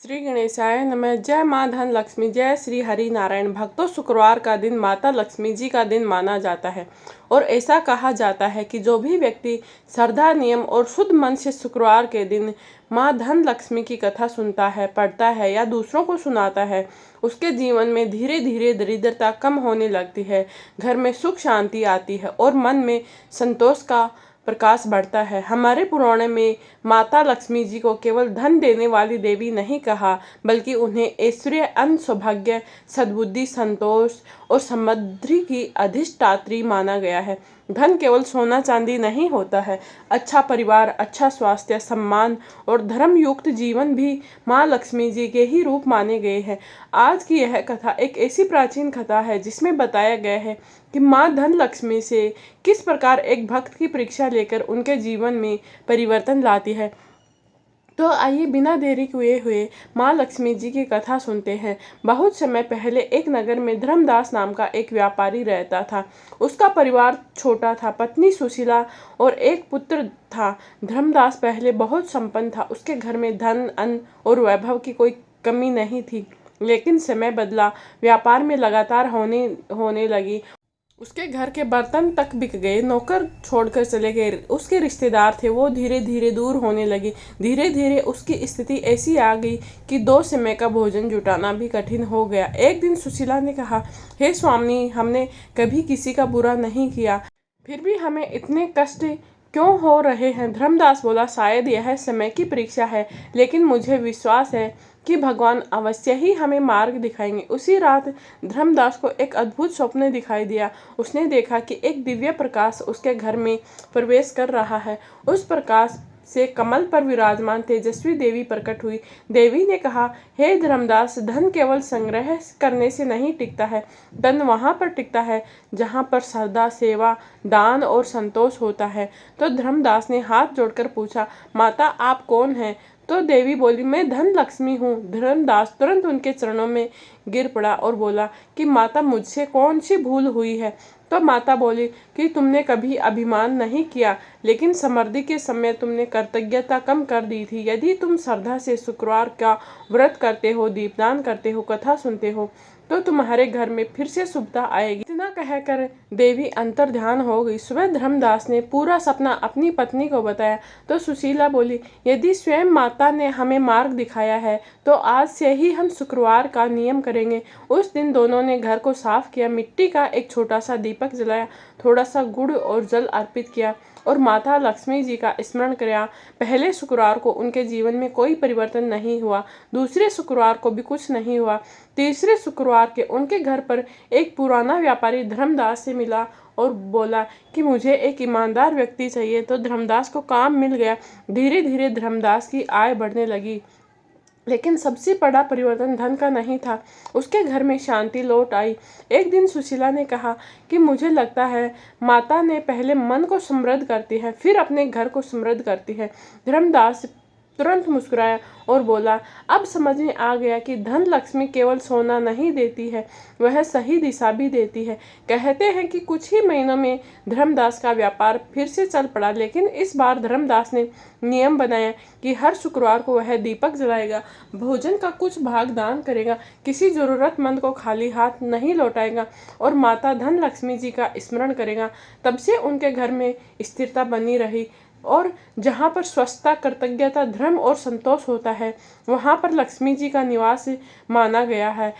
श्री गणेशाय नमः। जय माँ धन लक्ष्मी, जय श्री हरि नारायण। भक्तों, शुक्रवार का दिन माता लक्ष्मी जी का दिन माना जाता है और ऐसा कहा जाता है कि जो भी व्यक्ति श्रद्धा, नियम और शुद्ध मन से शुक्रवार के दिन माँ धन लक्ष्मी की कथा सुनता है, पढ़ता है या दूसरों को सुनाता है, उसके जीवन में धीरे धीरे दरिद्रता कम होने लगती है, घर में सुख शांति आती है और मन में संतोष का प्रकाश बढ़ता है। हमारे पुराणों में माता लक्ष्मी जी को केवल धन देने वाली देवी नहीं कहा, बल्कि उन्हें ऐश्वर्य, अन्न, सौभाग्य, सद्बुद्धि, संतोष और समृद्धि की अधिष्ठात्री माना गया है। धन केवल सोना चांदी नहीं होता है। अच्छा परिवार, अच्छा स्वास्थ्य, सम्मान और धर्मयुक्त जीवन भी माँ लक्ष्मी जी के ही रूप माने गए हैं। आज की यह कथा एक ऐसी प्राचीन कथा है जिसमें बताया गया है कि माँ धन लक्ष्मी से किस प्रकार एक भक्त की परीक्षा लेकर उनके जीवन में परिवर्तन लाती है। तो आइए बिना देरी किए हुए माँ लक्ष्मी जी की कथा सुनते हैं। बहुत समय पहले एक नगर में धर्मदास नाम का एक व्यापारी रहता था। उसका परिवार छोटा था, पत्नी सुशीला और एक पुत्र था। धर्मदास पहले बहुत संपन्न था, उसके घर में धन, अन्न और वैभव की कोई कमी नहीं थी। लेकिन समय बदला, व्यापार में लगातार होने लगी। उसके घर के बर्तन तक बिक गए, नौकर छोड़कर चले गए, उसके रिश्तेदार थे वो धीरे धीरे दूर होने लगे। धीरे धीरे उसकी स्थिति ऐसी आ गई कि 2 समय का भोजन जुटाना भी कठिन हो गया। एक दिन सुशीला ने कहा, हे स्वामी, हमने कभी किसी का बुरा नहीं किया, फिर भी हमें इतने कष्ट क्यों हो रहे हैं? धर्मदास बोला, शायद यह समय की परीक्षा है, लेकिन मुझे विश्वास है कि भगवान अवश्य ही हमें मार्ग दिखाएंगे। उसी रात धर्मदास को एक अद्भुत स्वप्न दिखाई दिया। उसने देखा कि एक दिव्य प्रकाश उसके घर में प्रवेश कर रहा है। उस प्रकाश से कमल पर विराजमान तेजस्वी देवी प्रकट हुई। देवी ने कहा, हे धर्मदास, धन केवल संग्रह करने से नहीं टिकता है। धन वहाँ पर टिकता है जहाँ पर श्रद्धा, सेवा, दान और संतोष होता है। तो धर्मदास ने हाथ जोड़कर पूछा, माता आप कौन हैं? तो देवी बोली, मैं धन लक्ष्मी हूँ। धर्मदास तुरंत उनके चरणों में गिर पड़ा और बोला कि माता, मुझसे कौन सी भूल हुई है? तो माता बोली कि तुमने कभी अभिमान नहीं किया, लेकिन समृद्धि के समय तुमने कृतज्ञता कम कर दी थी। यदि तुम श्रद्धा से शुक्रवार का व्रत करते हो, दीपदान करते हो, कथा सुनते हो, तो तुम्हारे घर में फिर से शुभता आएगी। इतना कहकर देवी अंतर ध्यान हो गई। सुबह धर्मदास ने पूरा सपना अपनी पत्नी को बताया तो सुशीला बोली, यदि स्वयं माता ने हमें मार्ग दिखाया है तो आज से ही हम शुक्रवार का नियम करेंगे। उस दिन दोनों ने घर को साफ किया, मिट्टी का एक छोटा सा दीपक जलाया, थोड़ा सा गुड़ और जल अर्पित किया और माता लक्ष्मी जी का स्मरण किया। पहले शुक्रवार को उनके जीवन में कोई परिवर्तन नहीं हुआ, दूसरे शुक्रवार को भी कुछ नहीं हुआ। तीसरे शुक्रवार के उनके घर पर एक पुराना व्यापारी धर्मदास से मिला और बोला कि मुझे एक ईमानदार व्यक्ति चाहिए। तो धर्मदास को काम मिल गया। धीरे धीरे धर्मदास की आय बढ़ने लगी, लेकिन सबसे बड़ा परिवर्तन धन का नहीं था, उसके घर में शांति लौट आई। एक दिन सुशीला ने कहा कि मुझे लगता है माता ने पहले मन को समृद्ध करती है, फिर अपने घर को समृद्ध करती है। धर्मदास तुरंत मुस्कुराया और बोला, अब समझ में आ गया कि धन लक्ष्मी केवल सोना नहीं देती है, वह सही दिशा भी देती है। कहते हैं कि कुछ ही महीनों में धर्मदास का व्यापार फिर से चल पड़ा, लेकिन इस बार धर्मदास ने नियम बनाया कि हर शुक्रवार को वह दीपक जलाएगा, भोजन का कुछ भाग दान करेगा, किसी जरूरतमंद को खाली हाथ नहीं लौटाएगा और माता धन लक्ष्मी जी का स्मरण करेगा। तब से उनके घर में स्थिरता बनी रही और जहाँ पर स्वच्छता, कृतज्ञता, धर्म और संतोष होता है, वहाँ पर लक्ष्मी जी का निवास माना गया है।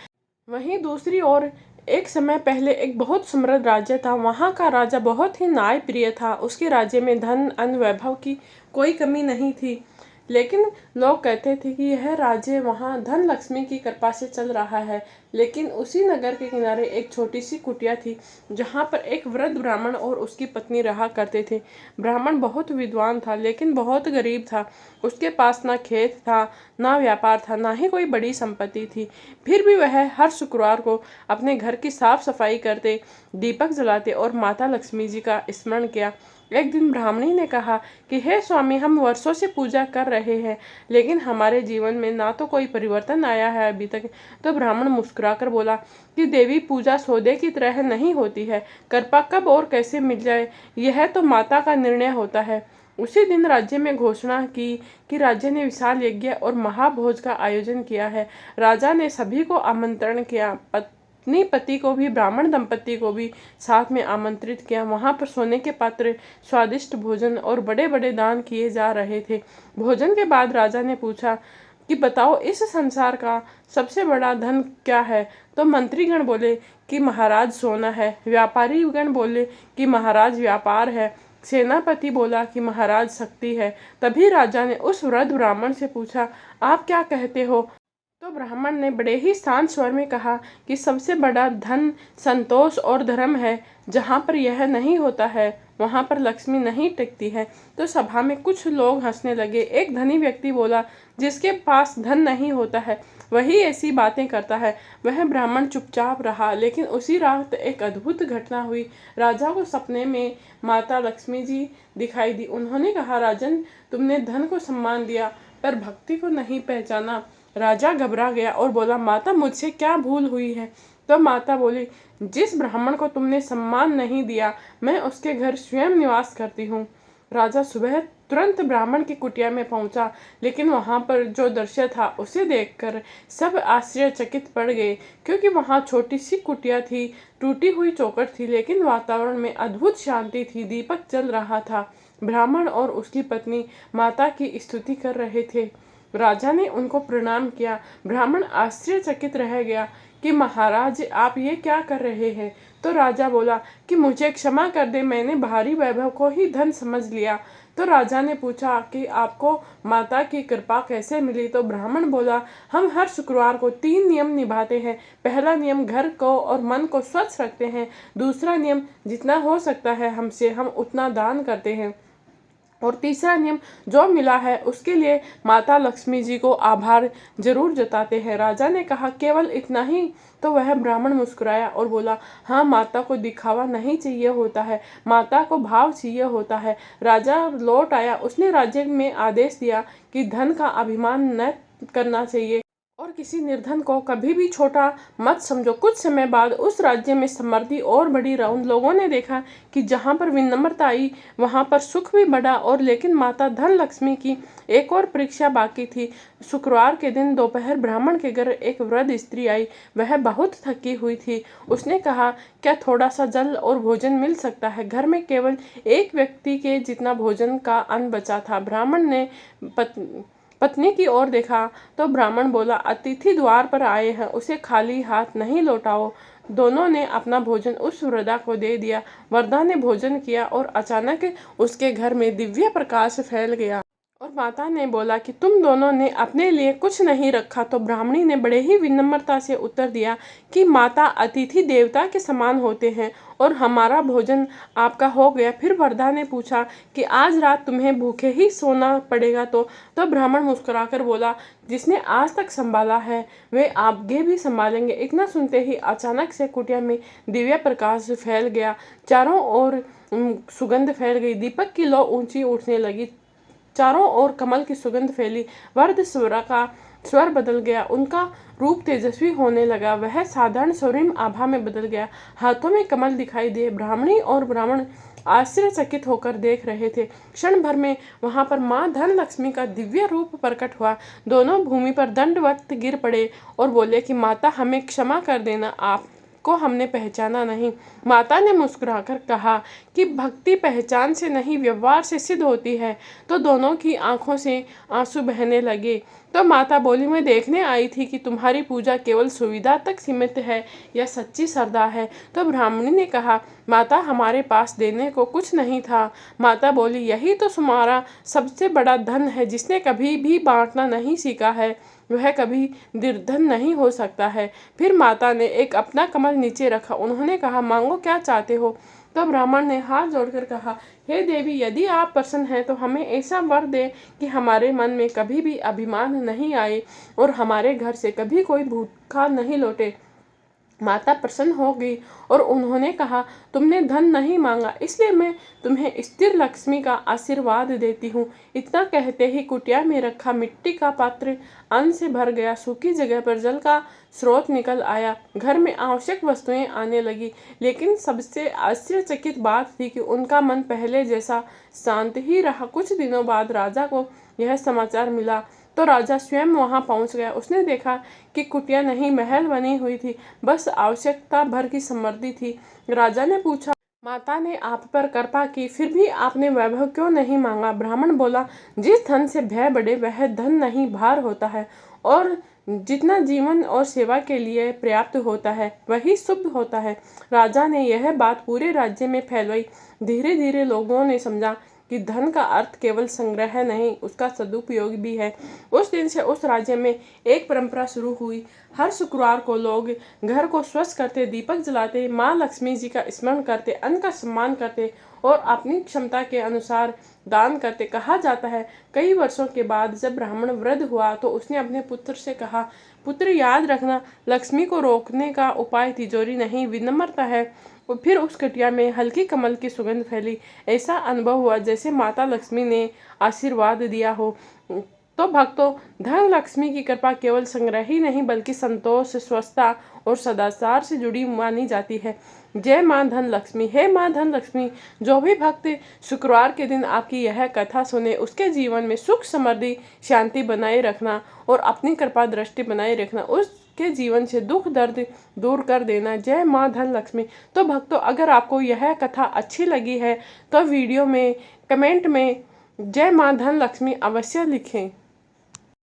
वहीं दूसरी ओर एक समय पहले एक बहुत समृद्ध राज्य था। वहाँ का राजा बहुत ही न्यायप्रिय था। उसके राज्य में धन, अन्न, वैभव की कोई कमी नहीं थी, लेकिन लोग कहते थे कि यह राज्य वहाँ धन लक्ष्मी की कृपा से चल रहा है। लेकिन उसी नगर के किनारे एक छोटी सी कुटिया थी, जहाँ पर एक वृद्ध ब्राह्मण और उसकी पत्नी रहा करते थे। ब्राह्मण बहुत विद्वान था, लेकिन बहुत गरीब था। उसके पास ना खेत था, ना व्यापार था, ना ही कोई बड़ी संपत्ति थी। फिर भी वह हर शुक्रवार को अपने घर की साफ सफाई करते, दीपक जलाते और माता लक्ष्मी जी का स्मरण किया। एक दिन ब्राह्मणी ने कहा कि हे स्वामी, हम वर्षों से पूजा कर रहे हैं, लेकिन हमारे जीवन में ना तो कोई परिवर्तन आया है अभी तक। तो ब्राह्मण मुस्कुराकर बोला कि देवी, पूजा सौदे की तरह नहीं होती है, कृपा कब और कैसे मिल जाए यह तो माता का निर्णय होता है। उसी दिन राज्य में घोषणा की कि राज्य ने विशाल यज्ञ और महाभोज का आयोजन किया है। राजा ने सभी को आमंत्रण किया, पत्नी पति को भी, ब्राह्मण दंपति को भी साथ में आमंत्रित किया। वहां पर सोने के पात्र, स्वादिष्ट भोजन और बड़े बड़े दान किए जा रहे थे। भोजन के बाद राजा ने पूछा कि बताओ, इस संसार का सबसे बड़ा धन क्या है? तो मंत्रीगण बोले कि महाराज सोना है। व्यापारी गण बोले कि महाराज व्यापार है। सेनापति बोला कि महाराज शक्ति है। तभी राजा ने उस वृद्ध ब्राह्मण से पूछा, आप क्या कहते हो? तो ब्राह्मण ने बड़े ही शांत स्वर में कहा कि सबसे बड़ा धन संतोष और धर्म है। जहाँ पर यह नहीं होता है वहाँ पर लक्ष्मी नहीं टिकती है। तो सभा में कुछ लोग हंसने लगे। एक धनी व्यक्ति बोला, जिसके पास धन नहीं होता है वही ऐसी बातें करता है। वह ब्राह्मण चुपचाप रहा। लेकिन उसी रात एक अद्भुत घटना हुई। राजा को सपने में माता लक्ष्मी जी दिखाई दी। उन्होंने कहा, राजन, तुमने धन को सम्मान दिया पर भक्ति को नहीं पहचाना। राजा घबरा गया और बोला, माता, मुझसे क्या भूल हुई है? तो माता बोली, जिस ब्राह्मण को तुमने सम्मान नहीं दिया मैं उसके घर स्वयं निवास करती हूँ। राजा सुबह तुरंत ब्राह्मण की कुटिया में पहुंचा, लेकिन वहां पर जो दृश्य था उसे देखकर सब आश्चर्यचकित पड़ गए, क्योंकि वहां छोटी सी कुटिया थी, टूटी हुई चौखट थी, लेकिन वातावरण में अद्भुत शांति थी। दीपक जल रहा था। ब्राह्मण और उसकी पत्नी माता की स्तुति कर रहे थे। राजा ने उनको प्रणाम किया। ब्राह्मण आश्चर्यचकित रह गया कि महाराज, आप ये क्या कर रहे हैं? तो राजा बोला कि मुझे क्षमा कर दे, मैंने भारी वैभव को ही धन समझ लिया। तो राजा ने पूछा कि आपको माता की कृपा कैसे मिली? तो ब्राह्मण बोला, हम हर शुक्रवार को 3 नियम निभाते हैं। पहला नियम, घर को और मन को स्वच्छ रखते हैं। दूसरा नियम, जितना हो सकता है हमसे हम उतना दान करते हैं। और तीसरा नियम, जो मिला है उसके लिए माता लक्ष्मी जी को आभार जरूर जताते हैं। राजा ने कहा, केवल इतना ही? तो वह ब्राह्मण मुस्कुराया और बोला, हाँ, माता को दिखावा नहीं चाहिए होता है, माता को भाव चाहिए होता है। राजा लौट आया। उसने राज्य में आदेश दिया कि धन का अभिमान न करना चाहिए और किसी निर्धन को कभी भी छोटा मत समझो। कुछ समय बाद उस राज्य में समृद्धि और बढ़ी। उन लोगों ने देखा कि जहाँ पर विनम्रता आई वहाँ पर सुख भी बढ़ा। और लेकिन माता धन लक्ष्मी की एक और परीक्षा बाकी थी। शुक्रवार के दिन दोपहर ब्राह्मण के घर एक वृद्ध स्त्री आई। वह बहुत थकी हुई थी। उसने कहा, क्या थोड़ा सा जल और भोजन मिल सकता है? घर में केवल एक व्यक्ति के जितना भोजन का अन्न बचा था। ब्राह्मण ने पत्नी की ओर देखा तो ब्राह्मण बोला, अतिथि द्वार पर आए हैं, उसे खाली हाथ नहीं लौटाओ। दोनों ने अपना भोजन उस वृद्धा को दे दिया। वृद्धा ने भोजन किया और अचानक उसके घर में दिव्य प्रकाश फैल गया। और माता ने बोला कि तुम दोनों ने अपने लिए कुछ नहीं रखा। तो ब्राह्मणी ने बड़े ही विनम्रता से उत्तर दिया कि माता, अतिथि देवता के समान होते हैं और हमारा भोजन आपका हो गया। फिर वृद्धा ने पूछा कि आज रात तुम्हें भूखे ही सोना पड़ेगा? तो ब्राह्मण मुस्कुराकर बोला, जिसने आज तक संभाला है वे आगे भी संभालेंगे। इतना सुनते ही अचानक से कुटिया में दिव्य प्रकाश फैल गया। चारों ओर सुगंध फैल गई। दीपक की लौ ऊंची उठने लगी। चारों ओर कमल की सुगंध फैली। वृद्ध स्वर का स्वर बदल गया। उनका रूप तेजस्वी होने लगा। वह साधारण स्वर्णिम आभा में बदल गया। हाथों में कमल दिखाई दिए। ब्राह्मणी और ब्राह्मण आश्चर्यचकित होकर देख रहे थे। क्षण भर में वहां पर माँ धन लक्ष्मी का दिव्य रूप प्रकट हुआ। दोनों भूमि पर दंडवत गिर पड़े और बोले कि माता, हमें क्षमा कर देना, आपको हमने पहचाना नहीं। माता ने मुस्कुराकर कहा कि भक्ति पहचान से नहीं व्यवहार से सिद्ध होती है। तो दोनों की आंखों से आंसू बहने लगे। तो माता बोली, मैं देखने आई थी कि तुम्हारी पूजा केवल सुविधा तक सीमित है या सच्ची श्रद्धा है। तो ब्राह्मणी ने कहा, माता, हमारे पास देने को कुछ नहीं था। माता बोली, यही तो तुम्हारा सबसे बड़ा धन है। जिसने कभी भी बांटना नहीं सीखा है वह कभी निर्धन नहीं हो सकता है। फिर माता ने एक अपना कमल नीचे रखा। उन्होंने कहा, मांगो, क्या चाहते हो? तो ब्राह्मण ने हाथ जोड़कर कहा, हे देवी, यदि आप प्रसन्न हैं तो हमें ऐसा वर दे कि हमारे मन में कभी भी अभिमान नहीं आए और हमारे घर से कभी कोई भूखा नहीं लौटे। माता प्रसन्न हो गई और उन्होंने कहा, तुमने धन नहीं मांगा, इसलिए मैं तुम्हें स्थिर लक्ष्मी का आशीर्वाद देती हूँ। इतना कहते ही कुटिया में रखा मिट्टी का पात्र अन्न से भर गया। सूखी जगह पर जल का स्रोत निकल आया। घर में आवश्यक वस्तुएं आने लगी, लेकिन सबसे आश्चर्यचकित बात थी कि उनका मन पहले जैसा शांत ही रहा। कुछ दिनों बाद राजा को यह समाचार मिला तो राजा स्वयं वहां पहुंच गया। उसने देखा कि कुटिया नहीं महल बनी हुई थी, बस आवश्यकता भर की समृद्धि थी। राजा ने पूछा, माता ने आप पर कृपा की, फिर भी आपने वैभव क्यों नहीं मांगा? ब्राह्मण बोला, जिस धन से भय बढ़े वह धन नहीं, भार होता है, और जितना जीवन और सेवा के लिए पर्याप्त होता है वही शुभ होता है। राजा ने यह बात पूरे राज्य में फैलाई। धीरे धीरे लोगों ने समझा कि धन का अर्थ केवल संग्रह नहीं, उसका सदुपयोग भी है। उस दिन से उस राज्य में एक परंपरा शुरू हुई। हर शुक्रवार को लोग घर को स्वच्छ करते, दीपक जलाते, माँ लक्ष्मी जी का स्मरण करते, अन्न का सम्मान करते और अपनी क्षमता के अनुसार दान करते। कहा जाता है, कई वर्षों के बाद जब ब्राह्मण वृद्ध हुआ तो उसने अपने पुत्र से कहा, पुत्र याद रखना, लक्ष्मी को रोकने का उपाय तिजोरी नहीं, विनम्रता है। और फिर उस कटिया में हल्की कमल की सुगंध फैली। ऐसा अनुभव हुआ जैसे माता लक्ष्मी ने आशीर्वाद दिया हो। तो भक्तों, धन लक्ष्मी की कृपा केवल संग्रह ही नहीं बल्कि संतोष, स्वस्थता और सदाचार से जुड़ी मानी जाती है। जय माँ धन लक्ष्मी। हे माँ धन लक्ष्मी, जो भी भक्त शुक्रवार के दिन आपकी यह कथा सुने उसके जीवन में सुख, समृद्धि, शांति बनाए रखना और अपनी कृपा दृष्टि बनाए रखना, उसके जीवन से दुख दर्द दूर कर देना। जय माँ धन लक्ष्मी। तो भक्तों, अगर आपको यह कथा अच्छी लगी है तो वीडियो में कमेंट में जय माँ धन लक्ष्मी अवश्य लिखें।